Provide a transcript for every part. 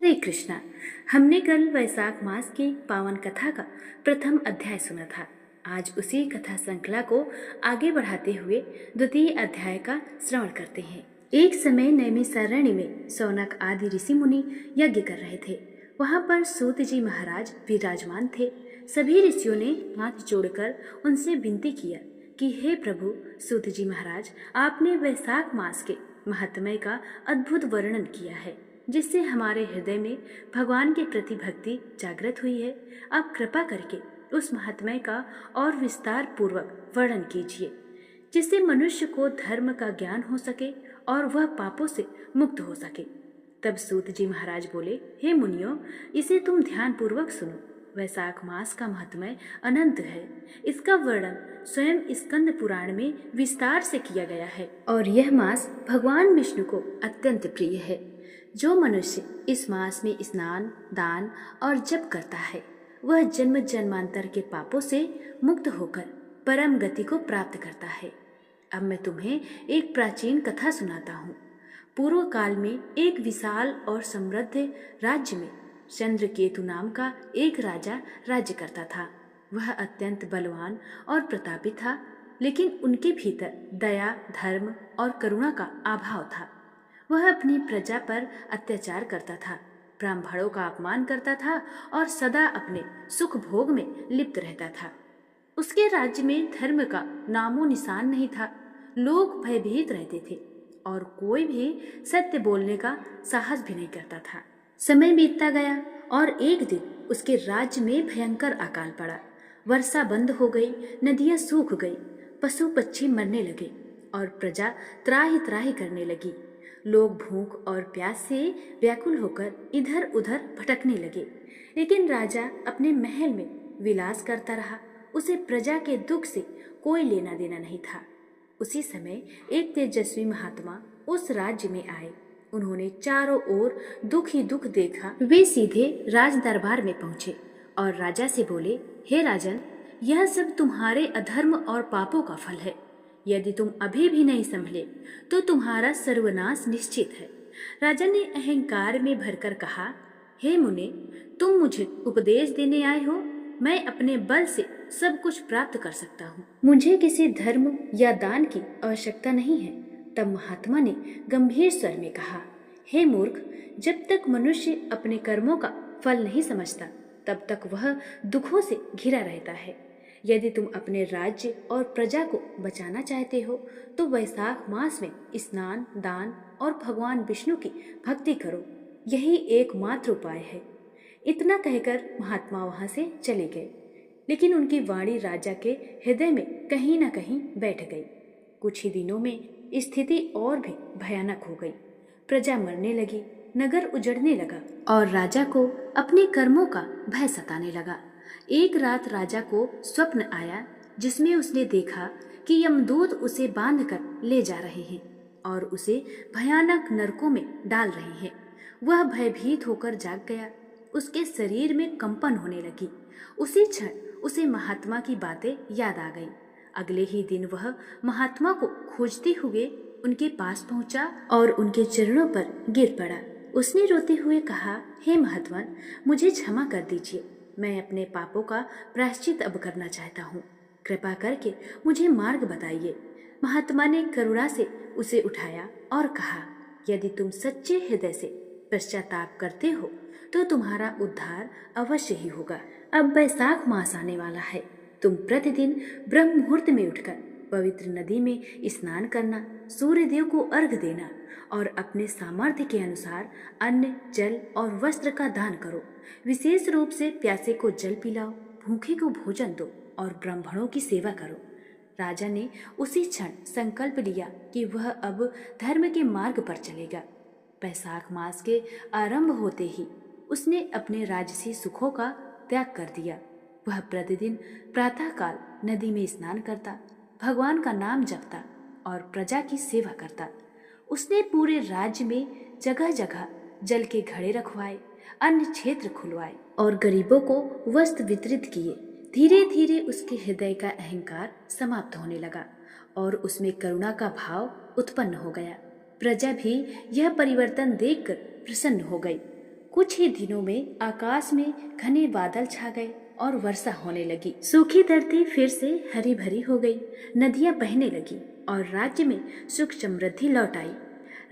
हरे कृष्णा। हमने कल वैशाख मास की पावन कथा का प्रथम अध्याय सुना था। आज उसी कथा श्रृंखला को आगे बढ़ाते हुए द्वितीय अध्याय का श्रवण करते हैं। एक समय नैमिषारण्य में शौनक आदि ऋषि मुनि यज्ञ कर रहे थे। वहां पर सूत जी महाराज विराजमान थे। सभी ऋषियों ने हाथ जोड़कर उनसे विनती किया कि हे प्रभु सूत जी महाराज, आपने वैशाख मास के महात्म्य का अद्भुत वर्णन किया है, जिससे हमारे हृदय में भगवान के प्रति भक्ति जागृत हुई है। आप कृपा करके उस महात्म्य का और विस्तार पूर्वक वर्णन कीजिए, जिससे मनुष्य को धर्म का ज्ञान हो सके और वह पापों से मुक्त हो सके। तब सूत जी महाराज बोले, हे मुनियों, इसे तुम ध्यान पूर्वक सुनो। वैशाख मास का महात्म्य अनंत है। इसका वर्णन स्वयं स्कंद पुराण में विस्तार से किया गया है और यह मास भगवान विष्णु को अत्यंत प्रिय है। जो मनुष्य इस मास में स्नान, दान और जप करता है, वह जन्म जन्मांतर के पापों से मुक्त होकर परम गति को प्राप्त करता है। अब मैं तुम्हें एक प्राचीन कथा सुनाता हूँ। पूर्व काल में एक विशाल और समृद्ध राज्य में चंद्रकेतु नाम का एक राजा राज्य करता था। वह अत्यंत बलवान और प्रतापी था, लेकिन उनके भीतर दया, धर्म और करुणा का अभाव था। वह अपनी प्रजा पर अत्याचार करता था, ब्राह्मणों का अपमान करता था और सदा अपने सुख भोग में लिप्त रहता था। उसके राज्य में धर्म का नामो निशान नहीं था। लोग भयभीत रहते थे और कोई भी सत्य बोलने का साहस भी नहीं करता था। समय बीतता गया और एक दिन उसके राज्य में भयंकर अकाल पड़ा। वर्षा बंद हो गई, नदियां सूख गई, पशु पक्षी मरने लगे और प्रजा त्राहि त्राहि करने लगी। लोग भूख और प्यास से व्याकुल होकर इधर उधर भटकने लगे, लेकिन राजा अपने महल में विलास करता रहा। उसे प्रजा के दुख से कोई लेना देना नहीं था। उसी समय एक तेजस्वी महात्मा उस राज्य में आए। उन्होंने चारों ओर दुख ही दुख देखा। वे सीधे राज दरबार में पहुंचे और राजा से बोले, हे राजन, यह सब तुम्हारे अधर्म और पापों का फल है। यदि तुम अभी भी नहीं संभले तो तुम्हारा सर्वनाश निश्चित है। राजा ने अहंकार में भरकर कहा, हे मुने, तुम मुझे उपदेश देने आए हो। मैं अपने बल से सब कुछ प्राप्त कर सकता हूँ। मुझे किसी धर्म या दान की आवश्यकता नहीं है। तब महात्मा ने गंभीर स्वर में कहा, हे मूर्ख, जब तक मनुष्य अपने कर्मों का फल नहीं समझता, तब तक वह दुखों से घिरा रहता है। यदि तुम अपने राज्य और प्रजा को बचाना चाहते हो तो वैशाख मास में स्नान, दान और भगवान विष्णु की भक्ति करो। यही एकमात्र उपाय है। इतना कहकर महात्मा वहां से चले गए, लेकिन उनकी वाणी राजा के हृदय में कहीं न कहीं बैठ गई। कुछ ही दिनों में स्थिति और भी भयानक हो गई। प्रजा मरने लगी, नगर उजड़ने लगा और राजा को अपने कर्मों का भय सताने लगा। एक रात राजा को स्वप्न आया, जिसमें उसने देखा कि यमदूत उसे बांधकर ले जा रहे हैं और उसे भयानक नरकों में डाल रहे हैं। वह भयभीत होकर जाग गया। उसके शरीर में कंपन होने लगी। उसी क्षण उसे महात्मा की बातें याद आ गई। अगले ही दिन वह महात्मा को खोजते हुए उनके पास पहुंचा और उनके चरणों पर गिर पड़ा। उसने रोते हुए कहा, हे महात्मा, मुझे क्षमा कर दीजिए। मैं अपने पापों का प्रायश्चित अब करना चाहता हूँ। कृपा करके मुझे मार्ग बताइए। महात्मा ने करुणा से उसे उठाया और कहा, यदि तुम सच्चे हृदय से पश्चाताप करते हो तो तुम्हारा उद्धार अवश्य ही होगा। अब वैशाख मास आने वाला है। तुम प्रतिदिन ब्रह्म मुहूर्त में उठकर पवित्र नदी में स्नान करना, सूर्य देव को अर्घ देना और अपने सामर्थ्य के अनुसार अन्न, जल और वस्त्र का दान करो। विशेष रूप से प्यासे को जल पिलाओ, भूखे को भोजन दो और ब्राह्मणों की सेवा करो। राजा ने उसी क्षण संकल्प लिया कि वह अब धर्म के मार्ग पर चलेगा। वैशाख मास के आरंभ होते ही उसने अपने राजसी सुखों का त्याग कर दिया। वह प्रतिदिन प्रातःकाल नदी में स्नान करता, भगवान का नाम जपता और प्रजा की सेवा करता। उसने पूरे राज्य में जगह जगह जल के घड़े रखवाए, अन्य क्षेत्र खुलवाए और गरीबों को वस्त्र वितरित किए। धीरे धीरे उसके हृदय का अहंकार समाप्त होने लगा और उसमें करुणा का भाव उत्पन्न हो गया। प्रजा भी यह परिवर्तन देखकर प्रसन्न हो गई। कुछ ही दिनों में आकाश में घने बादल छा गए और वर्षा होने लगी। सूखी धरती फिर से हरी भरी हो गई, नदियां बहने लगी और राज्य में सुख समृद्धि लौट आई।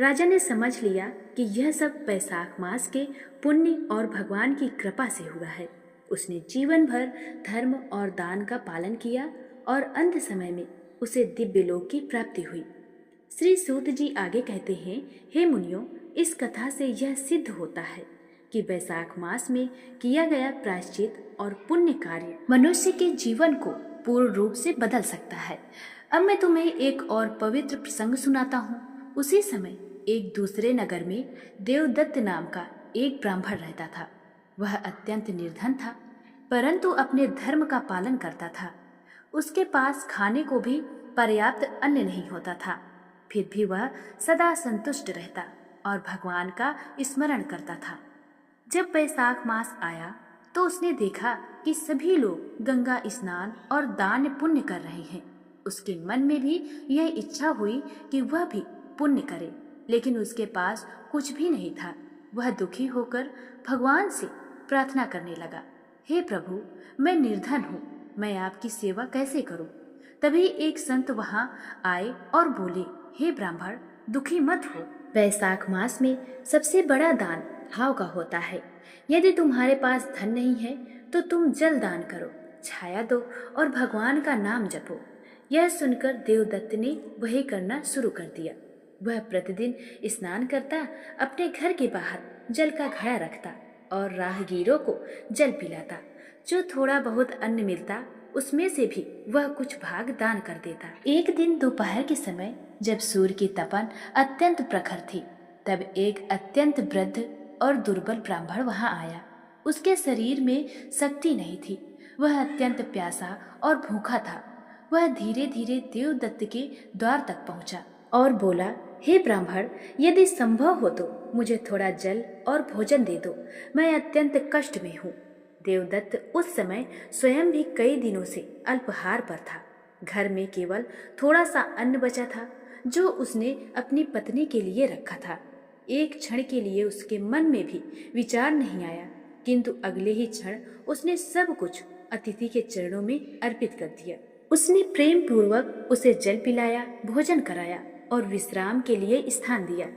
राजा ने समझ लिया कि यह सब बैसाख मास के पुण्य और भगवान की कृपा से हुआ है। उसने जीवन भर धर्म और दान का पालन किया और अंत समय में उसे दिव्य लोक की प्राप्ति हुई। श्री सूत जी आगे कहते हैं, हे मुनियों, इस कथा से यह सिद्ध होता है कि बैसाख मास में किया गया प्रायश्चित और पुण्य कार्य मनुष्य के जीवन को पूर्ण रूप से बदल सकता है। अब मैं तुम्हें एक और पवित्र प्रसंग सुनाता हूँ। उसी समय एक दूसरे नगर में देवदत्त नाम का एक ब्राह्मण रहता था। वह अत्यंत निर्धन था, परंतु अपने धर्म का पालन करता था। उसके पास खाने को भी पर्याप्त अन्न नहीं होता था, फिर भी वह सदा संतुष्ट रहता और भगवान का स्मरण करता था। जब बैसाख मास आया तो उसने देखा कि सभी लोग गंगा स्नान और दान पुण्य कर रहे हैं। उसके मन में भी यह इच्छा हुई कि वह भी पुण्य करे, लेकिन उसके पास कुछ भी नहीं था। वह दुखी होकर भगवान से प्रार्थना करने लगा, हे प्रभु, मैं निर्धन हूँ, मैं आपकी सेवा कैसे करूँ? तभी एक संत वहाँ आए और बोले, हे ब्राह्मण, दुखी मत हो। बैसाख मास में सबसे बड़ा दान भाव का होता है। यदि तुम्हारे पास धन नहीं है तो तुम जल दान करो, छाया दो और भगवान का नाम जपो। यह सुनकर देवदत्त ने वही करना शुरू कर दिया। वह प्रतिदिन स्नान करता, अपने घर के बाहर जल का घड़ा रखता और राहगीरों को जल पिलाता। जो थोड़ा बहुत अन्न मिलता उसमें से भी वह कुछ भाग दान कर देता। एक दिन दोपहर के समय जब सूर्य की तपन अत्यंत प्रखर थी, तब एक अत्यंत वृद्ध और दुर्बल ब्राह्मण वहां आया। उसके शरीर में शक्ति नहीं थी, वह अत्यंत प्यासा और भूखा था। वह धीरे धीरे देवदत्त के द्वार तक पहुंचा और बोला, हे ब्राह्मण, यदि संभव हो तो मुझे थोड़ा जल और भोजन दे दो, मैं अत्यंत कष्ट में हूँ। देवदत्त उस समय स्वयं भी कई दिनों से अल्पाहार पर था। घर में केवल थोड़ा सा अन्न बचा था जो उसने अपनी पत्नी के लिए रखा था। एक क्षण के लिए उसके मन में भी विचार नहीं आया, किंतु अगले ही क्षण उसने सब कुछ अतिथि के चरणों में अर्पित कर दिया। उसने प्रेम पूर्वक उसे जल पिलाया, भोजन कराया और विश्राम के लिए स्थान दिया।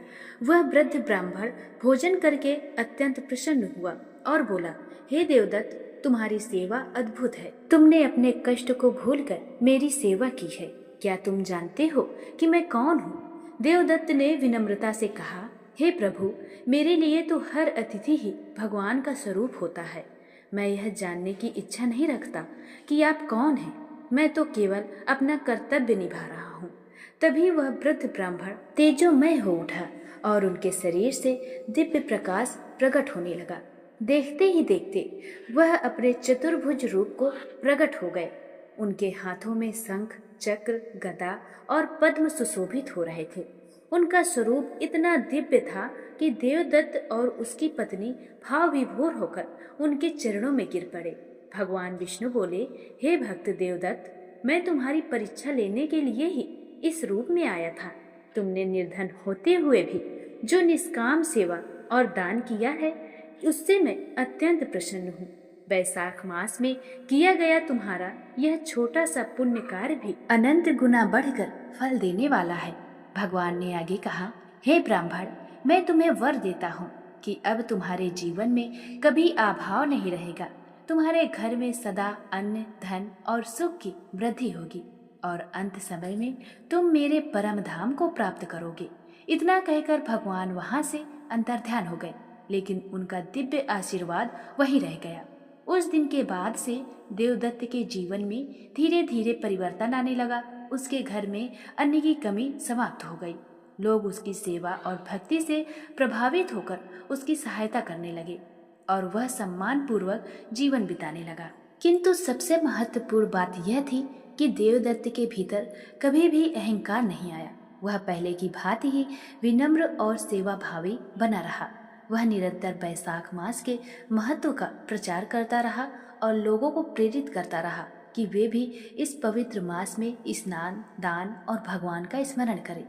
वह वृद्ध ब्राह्मण भोजन करके अत्यंत प्रसन्न हुआ और बोला, हे देवदत्त, तुम्हारी सेवा अद्भुत है। तुमने अपने कष्ट को भूलकर मेरी सेवा की है। क्या तुम जानते हो कि मैं कौन हूँ? देवदत्त ने विनम्रता से कहा, हे प्रभु, मेरे लिए तो हर अतिथि ही भगवान का स्वरूप होता है। मैं यह जानने की इच्छा नहीं रखता कि आप कौन हैं। मैं तो केवल अपना कर्तव्य निभा रहा हूँ। तभी वह वृद्ध ब्राह्मण तेजोमय हो उठा और उनके शरीर से दिव्य प्रकाश प्रकट होने लगा। देखते ही देखते वह अपने चतुर्भुज रूप को प्रकट हो गए। उनके हाथों में शंख, चक्र, गदा और पद्म सुशोभित हो रहे थे। उनका स्वरूप इतना दिव्य था कि देवदत्त और उसकी पत्नी भाव विभोर होकर उनके चरणों में गिर पड़े। भगवान विष्णु बोले, हे भक्त देवदत्त, मैं तुम्हारी परीक्षा लेने के लिए ही इस रूप में आया था। तुमने निर्धन होते हुए भी जो निष्काम सेवा और दान किया है, उससे मैं अत्यंत प्रसन्न हूँ। बैसाख मास में किया गया तुम्हारा यह छोटा सा पुण्य कार्य भी अनंत गुना बढ़कर फल देने वाला है। भगवान ने आगे कहा, हे ब्राह्मण, मैं तुम्हें वर देता हूँ कि अब तुम्हारे जीवन में कभी अभाव नहीं रहेगा। तुम्हारे घर में सदा अन्न, धन और सुख की वृद्धि होगी और अंत समय में तुम मेरे परम धाम को प्राप्त करोगे। इतना कहकर भगवान वहां से अंतर्ध्यान हो गए, लेकिन उनका दिव्य आशीर्वाद वहीं रह गया। उस दिन के बाद से देवदत्त के जीवन में धीरे धीरे परिवर्तन आने लगा। उसके घर में अन्न की कमी समाप्त हो गई। लोग उसकी सेवा और भक्ति से प्रभावित होकर उसकी सहायता करने लगे और वह सम्मान पूर्वक जीवन बिताने लगा। किंतु सबसे महत्वपूर्ण बात यह थी कि देवदत्त के भीतर कभी भी अहंकार नहीं आया। वह पहले की भांति ही विनम्र और सेवा भावी बना रहा। वह निरंतर बैसाख मास के महत्व का प्रचार करता रहा और लोगों को प्रेरित करता रहा कि वे भी इस पवित्र मास में स्नान, दान और भगवान का स्मरण करें।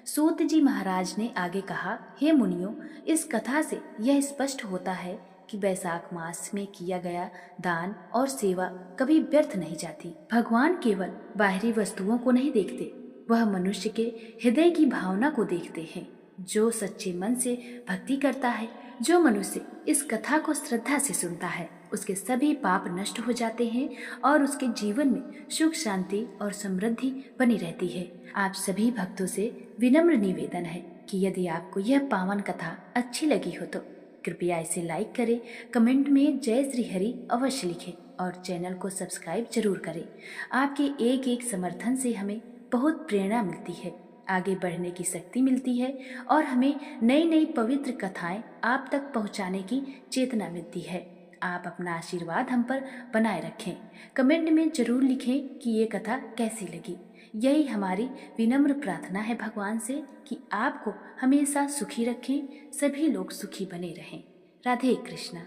सूत जी महाराज ने आगे कहा, हे मुनियों, इस कथा से यह स्पष्ट होता है कि वैशाख मास में किया गया दान और सेवा कभी व्यर्थ नहीं जाती। भगवान केवल बाहरी वस्तुओं को नहीं देखते, वह मनुष्य के हृदय की भावना को देखते हैं। जो सच्चे मन से भक्ति करता है, जो मनुष्य इस कथा को श्रद्धा से सुनता है, उसके सभी पाप नष्ट हो जाते हैं और उसके जीवन में सुख, शांति और समृद्धि बनी रहती है। आप सभी भक्तों से विनम्र निवेदन है कि यदि आपको यह पावन कथा अच्छी लगी हो तो कृपया इसे लाइक करें, कमेंट में जय श्री हरि अवश्य लिखें और चैनल को सब्सक्राइब जरूर करें। आपके एक एक समर्थन से हमें बहुत प्रेरणा मिलती है, आगे बढ़ने की शक्ति मिलती है और हमें नई नई पवित्र कथाएं आप तक पहुंचाने की चेतना मिलती है। आप अपना आशीर्वाद हम पर बनाए रखें। कमेंट में जरूर लिखें कि ये कथा कैसी लगी। यही हमारी विनम्र प्रार्थना है भगवान से कि आपको हमेशा सुखी रखें, सभी लोग सुखी बने रहें। राधे कृष्णा।